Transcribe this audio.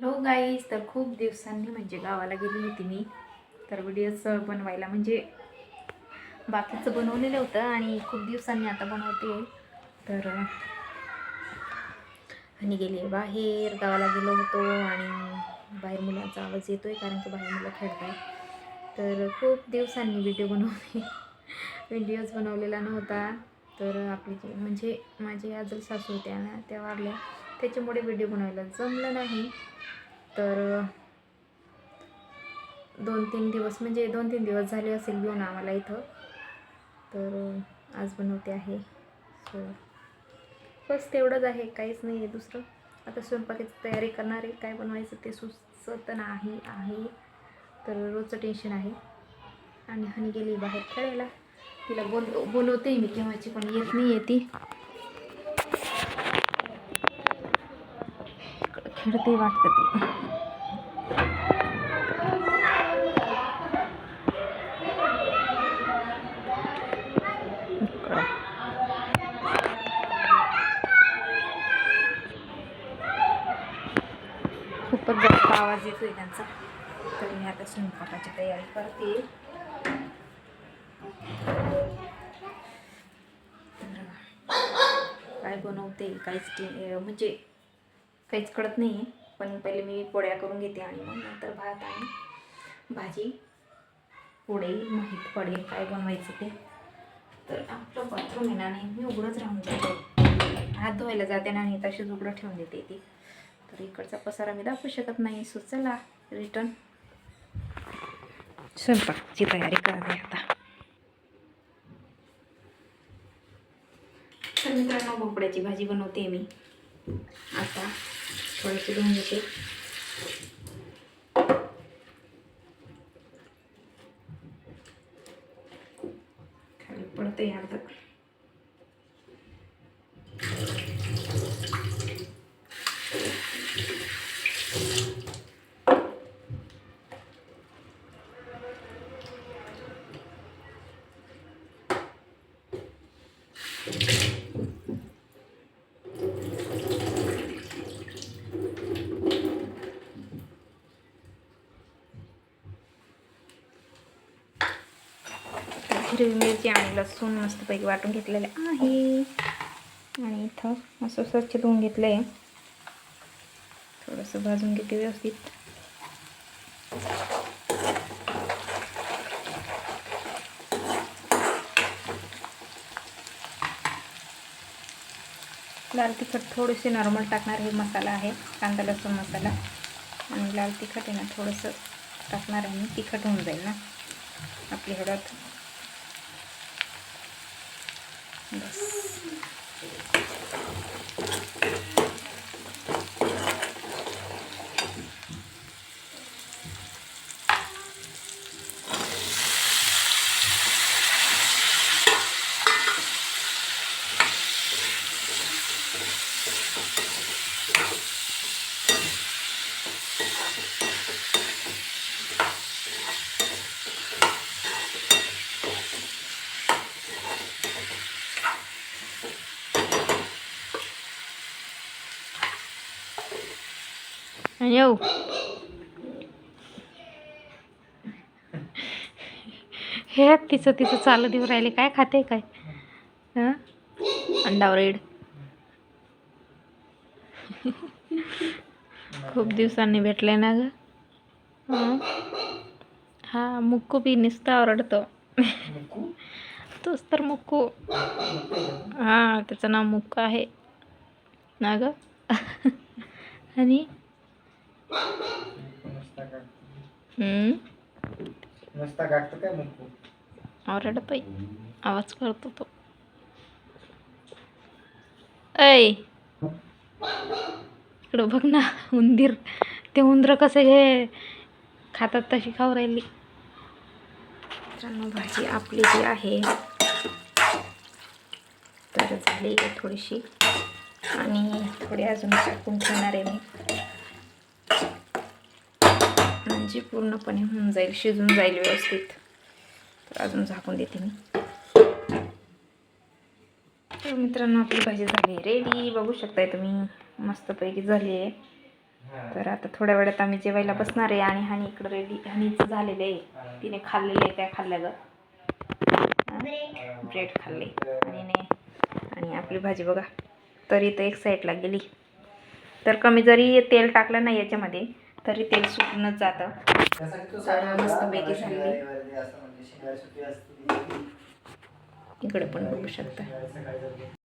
Hello guys, तर खूप दिवसांनी म्हणजे गावाला गेली होती मी. तर व्हिडिओज बनवायला म्हणजे बाकीचं बनवलेलं होतं आणि खूप दिवसांनी आता बनवते. तर आणि गेली बाहेर, गावाला गेलो होतो आणि बाहेर मुलांचा आवाज येतो आहे कारण की बाहेर मुलं खेळत आहे. तर खूप दिवसांनी व्हिडिओज बनवलेला नव्हता. तर आपली म्हणजे माझी आजल सासू होत्या ना, त्या वारल्या, त्याच्यामुळे व्हिडिओ बनवायला जमलं नाही. तर 2-3 दिवस झाले असेल घेऊन आम्हाला इथं. तर आज बनवते आहे. सो बस तेवढंच आहे, काहीच नाही आहे दुसरं. आता स्वयंपाकाची तयारी करणार आहे, काय बनवायचं ते सुचत नाही आहे. तर रोजचं टेन्शन आहे. आणि हनी गेली बाहेर खेळायला, तिला बोलवते मी केव्हाची, पण येत नाही आहे ती. खेळते वाटतं ती. खूपच जास्त आवाज येतोय त्यांचा. तर मी आता स्वयंपाकाची तयारी करते. काय बनवते म्हणजे काहीच कळत नाही आहे. पण पहिले मी पोळ्या करून घेते आणि मग नंतर भात आणि भाजी पुढे माहीत पडेल काय बनवायचं ते. तर आपलं बाथरूम आहे ना, नेहमी उघडंच राहून जाते. हात धुवायला जाते ना आणि तशीच उघडं ठेवून देते ती. तर इकडचा पसारा मी दाखवू शकत नाही. सो चला रिटर्न स्वयंपाकची तयारी करते आता. तर मित्रांनो, भोपळ्याची भाजी बनवते मी आता. थोडीशी धुवून घेते. खाली पडते अर्ध. हिरवी मिरची आणि लसूण मस्तपैकी वाटून घेतलेले आहे. आणि इथं असं स्वच्छ धुवून घेतलं आहे. थोडंसं भाजून घेते व्यवस्थित. लाल तिखट थोडेसे नॉर्मल टाकणार. हे मसाला आहे, कांदा लसूण मसाला. आणि लाल तिखट आहे ना थोडंसं टाकणार आहे मी, तिखट होऊन जाईल ना आपली हळद. बस. येऊ हे तिचं चालू देऊ राहिले. काय खाते काय? अंडा ब्रेड. खूप दिवसांनी भेटले ना ग. हा, मुक्कू बी नुसता ओरडतो. तोच तर मुक्कू. हा, त्याचं नाव मुक्कू आहे ना ग. आणि ओरडतोय, आवाज करतो तो. ऐ इकडं बघ ना, उंदीर. ते उंदरं कसे हे खातात तशी खाऊ राहिली. मित्रांनो, भाजी आपली जी आहे तर झाली आहे थोडीशी. आणि थोडी अजून टाकून ठेवणार आहे मी, म्हणजे पूर्णपणे होऊन जाईल, शिजून जाईल व्यवस्थित. तर अजून झाकून देते मी. तर मित्रांनो, आपली भाजी झाली रेडी. बघू शकताय तुम्ही, मस्तपैकी झाली आहे. तर आता थोड्या वेळात आम्ही जेवायला बसणार आहे आणि हनी इकडं रेडी, हनीचं झालेलं आहे, तिने खाल्लेलं आहे. काय खाल्लं ग? ब्रेड खाल्ले आणि आपली भाजी बघा तरी तर एक साईडला गेली. तर कमी जरी तेल टाकलं नाही याच्यामध्ये तरी तेल सुटूनच जातं. मस्तपैकी झाली. इकडे पण बघू शकता.